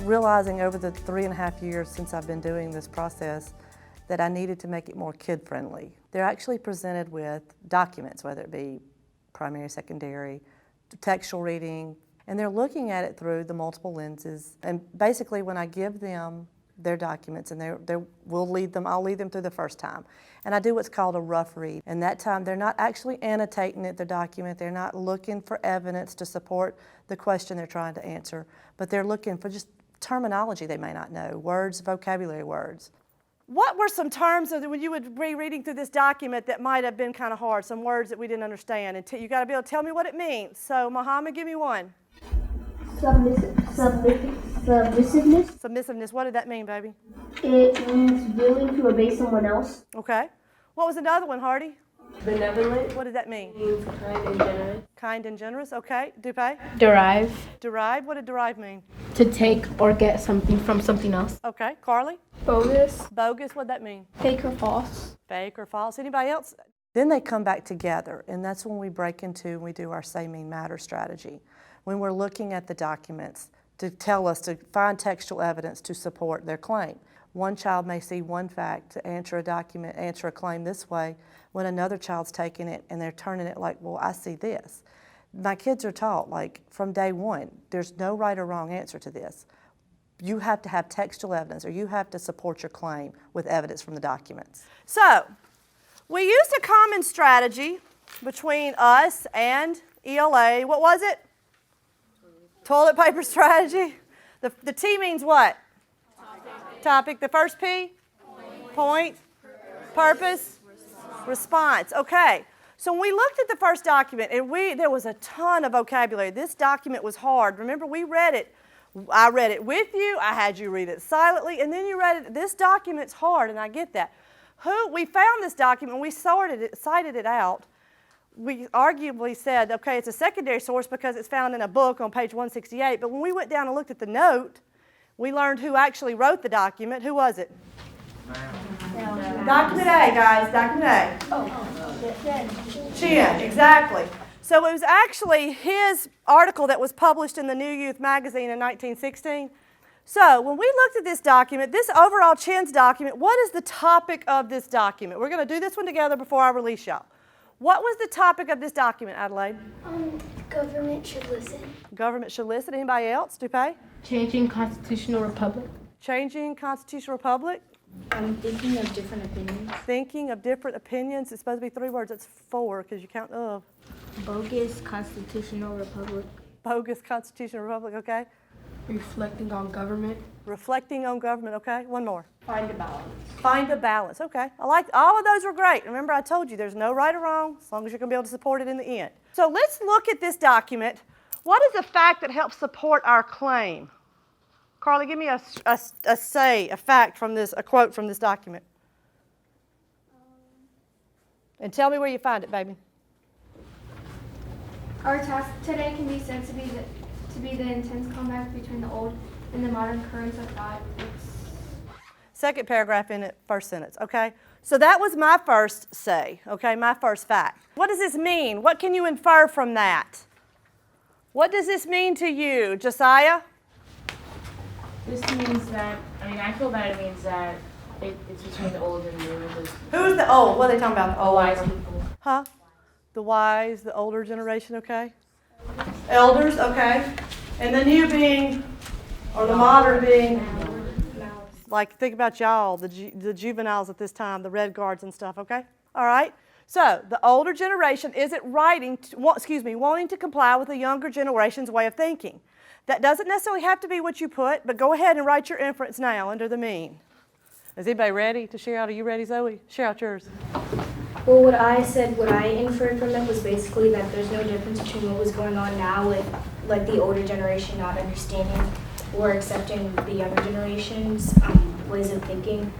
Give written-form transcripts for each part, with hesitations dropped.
realizing over the 3.5 years since I've been doing this process that I needed to make it more kid-friendly. They're actually presented with documents, whether it be primary, secondary, textual reading, and they're looking at it through the multiple lenses. And basically when I give them their documents, and I'll lead them through the first time. And I do what's called a rough read. And that time they're not actually annotating the document, they're not looking for evidence to support the question they're trying to answer, but they're looking for just terminology they may not know, words, vocabulary words. What were some terms when you would be reading through this document that might have been kind of hard, some words that we didn't understand? And you got to be able to tell me what it means. So, Muhammad, give me one. Submissiveness. Submissiveness, what did that mean, baby? It means willing to obey someone else. Okay. What was another one, Hardy? Benevolent. What did that mean? Means kind and generous. Kind and generous, okay. Dupe? Derive. Derive, what did derive mean? To take or get something from something else. Okay. Carly? Bogus. Bogus, what did that mean? Fake or false. Fake or false. Anybody else? Then they come back together, and that's when we break into and we do our Say, Mean, Matter strategy. When we're looking at the documents to tell us to find textual evidence to support their claim. One child may see one fact to answer a claim this way, when another child's taking it and they're turning it like, well, I see this. My kids are taught, like, from day one, there's no right or wrong answer to this. You have to have textual evidence, or you have to support your claim with evidence from the documents. So, we used a common strategy between us and ELA. What was it? Toilet paper strategy. The T means what? Topic. The first P? Point. Purpose. Response. Okay. So when we looked at the first document, and there was a ton of vocabulary. This document was hard. Remember, we read it. I read it with you. I had you read it silently, and then you read it. This document's hard, and I get that. We found this document. We cited it out. We arguably said, okay, it's a secondary source because it's found in a book on page 168, but when we went down and looked at the note, we learned who actually wrote the document. Who was it? Document A, guys, document A. Oh, Chin, exactly. So it was actually his article that was published in the New Youth magazine in 1916. So when we looked at this document, this overall Chin's document, what is the topic of this document? We're going to do this one together before I release y'all. What was the topic of this document, Adelaide? Government should listen. Government should listen. Anybody else? Dupe? Changing constitutional republic. Changing constitutional republic. Thinking of different opinions. Thinking of different opinions. It's supposed to be 3 words. It's 4 because you count of. Bogus constitutional republic. Bogus constitutional republic, okay. Reflecting on government. Reflecting on government, okay. One more. Find a balance. Find a balance, okay. I like all of those were great. Remember, I told you there's no right or wrong as long as you're going to be able to support it in the end. So let's look at this document. What is a fact that helps support our claim? Carly, give me a fact from this, a quote from this document. And tell me where you find it, baby. Our task today can be said to be the intense combat between the old and the modern currents of thought. Second paragraph in it, first sentence, okay? So that was my first say, okay, my first fact. What does this mean? What can you infer from that? What does this mean to you, Josiah? This means that, I feel that it means that it's between the old and the new. Who's the old? What are they talking about? The old. Wise people. Huh? The wise, the older generation, okay? Elders, okay. And the new being, or the modern being, like think about y'all, the juveniles at this time, the red guards and stuff, okay? All right? So the older generation isn't wanting to comply with the younger generation's way of thinking. That doesn't necessarily have to be what you put, but go ahead and write your inference now under the mean. Is anybody ready to share out? Are you ready, Zoe? Share out yours. Well, what I inferred from it was basically that there's no difference between what was going on now with like the older generation not understanding or accepting the younger generation's ways of thinking,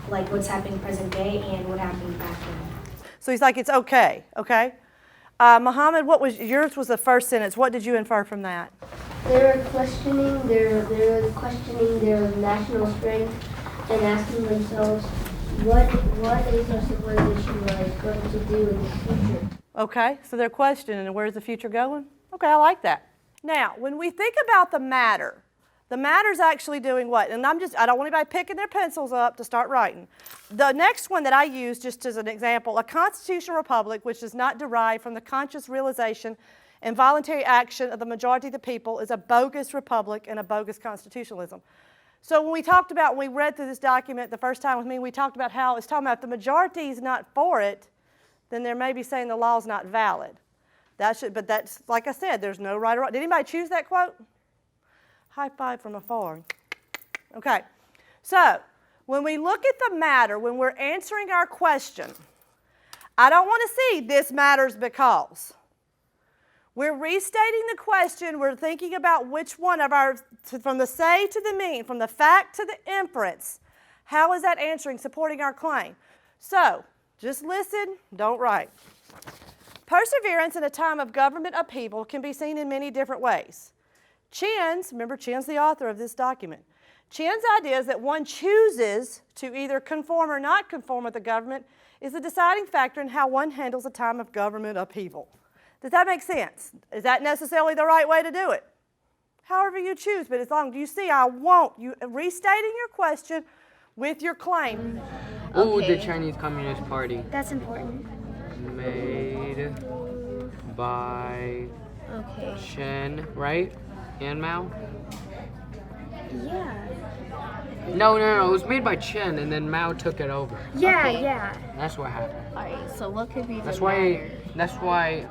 like what's happening present day and what happened back then. So he's like, it's okay, okay? Muhammad, yours was the first sentence. What did you infer from that? They're questioning their national strength and asking themselves, what is our civilization going to do in the future? Okay, so they're questioning, where's the future going? Okay, I like that. Now, when we think about the matter, The matter's actually doing what? And I don't want anybody picking their pencils up to start writing. The next one that I use, just as an example, a constitutional republic which does not derive from the conscious realization and voluntary action of the majority of the people is a bogus republic and a bogus constitutionalism. So when we read through this document the first time with me, we talked about how it's talking about if the majority is not for it, then they're maybe saying the law is not valid. But that's, like I said, there's no right or wrong. Did anybody choose that quote? High five from afar. Okay, so when we look at the matter, when we're answering our question, I don't want to see this matters because. We're restating the question. We're thinking about which one of from the say to the mean, from the fact to the inference, how is that answering, supporting our claim? So, just listen, don't write. Perseverance in a time of government upheaval can be seen in many different ways. Remember Chen's the author of this document. Chen's idea is that one chooses to either conform or not conform with the government is the deciding factor in how one handles a time of government upheaval. Does that make sense? Is that necessarily the right way to do it? However you choose, but as long as you see, you restating your question with your claim. Oh, the Chinese Communist Party. That's important. Made by Chen, right? And Mao? Yeah. No, it was made by Chen and then Mao took it over. Yeah. That's what happened. Alright, so what could be the That's why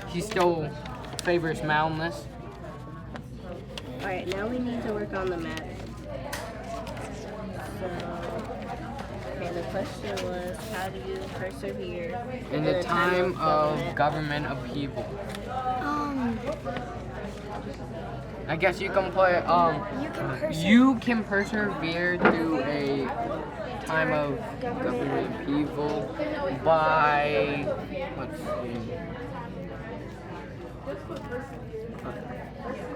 he still favors Mao on this. Alright, now we need to work on the math. Okay, the question was, how do you persevere In the time of government upheaval. I guess you can put you can persevere through a time of government upheaval by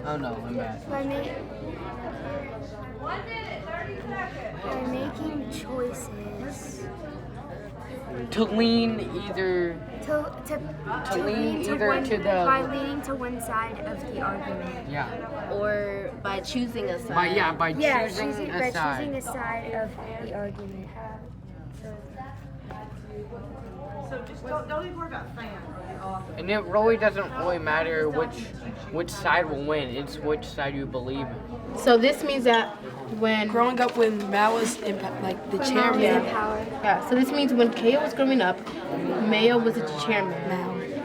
oh no, I'm bad. By making choices. To lean either To lean either to the by leaning to one side of the argument. yeah. or by choosing a side? By choosing a by side. choosing a side of the argument. So just don't even worry about fan or the author. And it really doesn't really matter which side will win. It's which side you believe in. So this means that when Growing up when Mao was the chairman. yeah, so this means when Keo was growing up, Mayo was the chairman.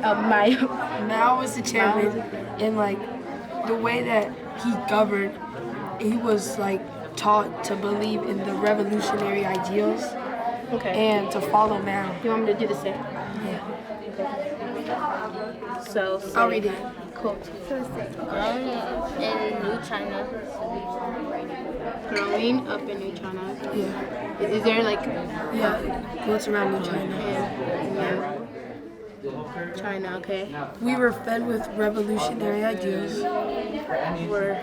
Mayo. Mao was the chairman, and the way that he governed, he was taught to believe in the revolutionary ideals Okay. and to follow Mao. You want me to do the same? Yeah. So I'll read it. Cool. in New China. Growing up in New China. Yeah. Is there Yeah. What's around New China? China, okay. We were fed with revolutionary ideals. We're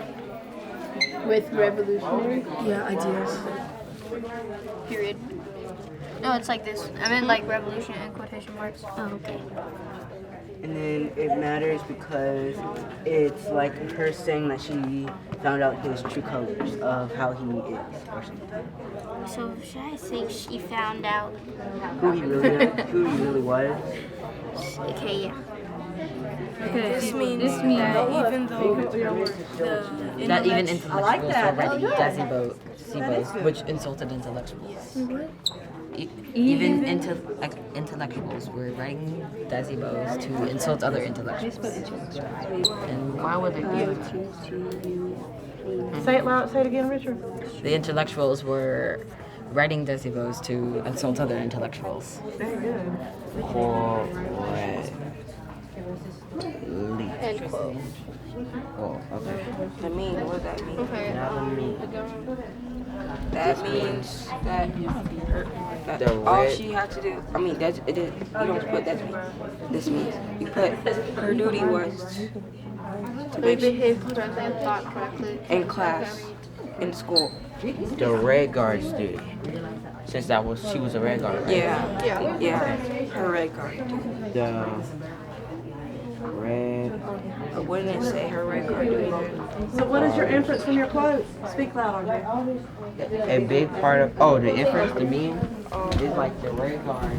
with revolutionary. Yeah, ideals. Period. No, it's like this. I meant like revolution in quotation marks. Oh, okay. And then it matters because it's like her saying that she found out his true colors of how he is or something. So should I say she found out? Who he really was. Okay, yeah. This means that even though that even intellectuals were writing gazebos, which insulted intellectuals. Even intellectuals were writing gazebos to insult other intellectuals. And Why would they do that? Say it loud. Say it again, Richard. the intellectuals were writing gazebos to insult other intellectuals. Very good. End quote. Oh, okay. What does that mean? Okay. Now the meat. That means that all she had to do, you don't put that. This means you put her duty was to make Behave correctly and thought correctly. in class, in school. The Red Guard's duty. Since she was a Red Guard, right? Yeah, her red guard. Red. But wouldn't it say her red card duty? So what is your inference from your quote? Speak loud, RJ. A big part of the inference to me is like the red guard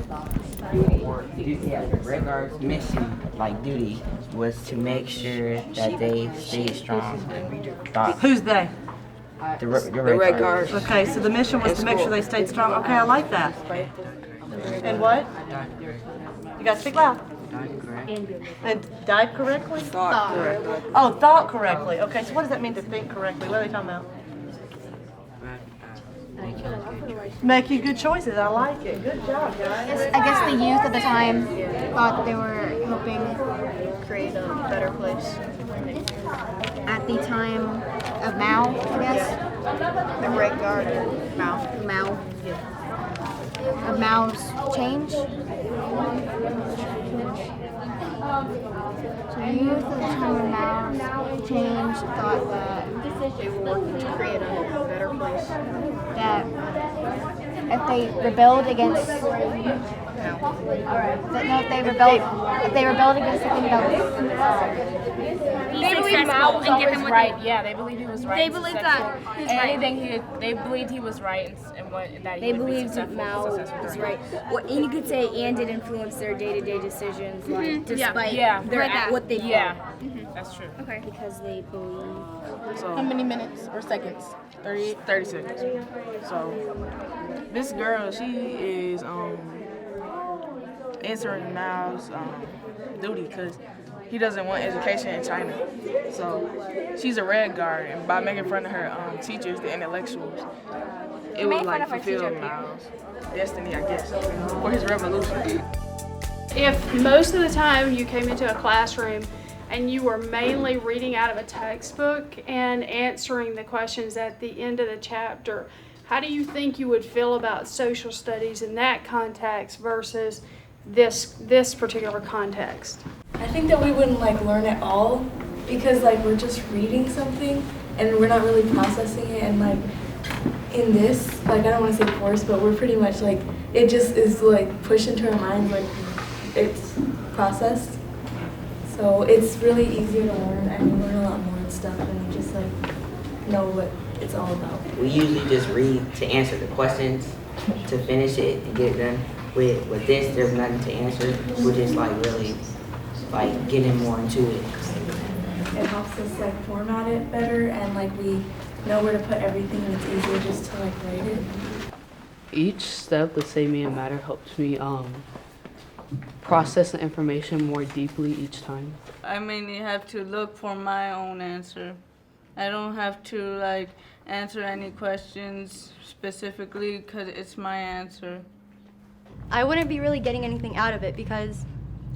duty the red guard's mission duty was to make sure that they stayed strong and thought. Who's they? The red guard. Okay, so the mission was to make sure they stayed strong. Okay, I like that. And what? You gotta speak loud. And died correctly? Thought correctly. Oh, thought correctly. Okay, so what does that mean to think correctly? What are they talking about? Making good choices. I like it. Good job, guys. I guess the youth at the time thought they were helping create a better place. At the time of Mao, I guess. The Red Guard. Mao. Of Mao's change. So youth at the time of Mao's change thought that they were working to create a better place. That if they rebelled against if they rebelled against the thing that was They believed Mao was always right. Yeah, they believed he was right. They believed that he was right. Anything they believed he was right and that he They would be believed successful. Mao was right. Well, and you could say, and it influenced their day-to-day decisions, like, despite what they Yeah, thought. that's true. Okay. Because they believe. How many minutes or seconds? 30 seconds. So this girl, she is answering Mao's duty because he doesn't want education in China. So she's a red guard, and by making fun of her teachers, the intellectuals, it would fulfill Mao's destiny, I guess, for his revolution. If most of the time you came into a classroom and you were mainly reading out of a textbook and answering the questions at the end of the chapter, how do you think you would feel about social studies in that context versus this particular context? I think that we wouldn't learn at all because we're just reading something and we're not really processing it, and in this, I don't want to say course, but we're pretty much it just is pushed into our minds, it's processed. So it's really easier to learn, and you learn a lot more stuff, and you just know what it's all about. We usually just read to answer the questions, to finish it and get it done. With this, there's nothing to answer. We're just really getting more into it. It helps us format it better, and we know where to put everything, and it's easier just to write it. Each step, the S.A.V.E matter helps me process the information more deeply each time. I mainly have to look for my own answer. I don't have to answer any questions specifically because it's my answer. I wouldn't be really getting anything out of it because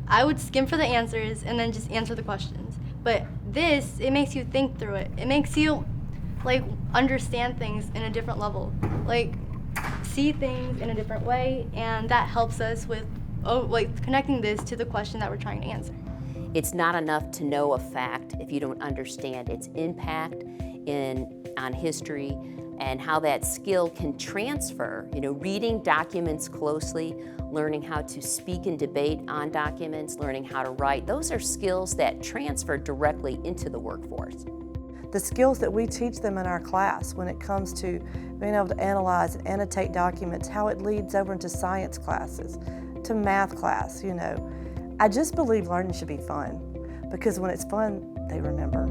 I would skim for the answers and then just answer the questions. But this, it makes you think through it. It makes you understand things in a different level, see things in a different way, and that helps us with connecting this to the question that we're trying to answer. It's not enough to know a fact if you don't understand its impact on history and how that skill can transfer. Reading documents closely, learning how to speak and debate on documents, learning how to write, those are skills that transfer directly into the workforce. The skills that we teach them in our class when it comes to being able to analyze and annotate documents, how it leads over into science classes, to math class, I just believe learning should be fun, because when it's fun, they remember.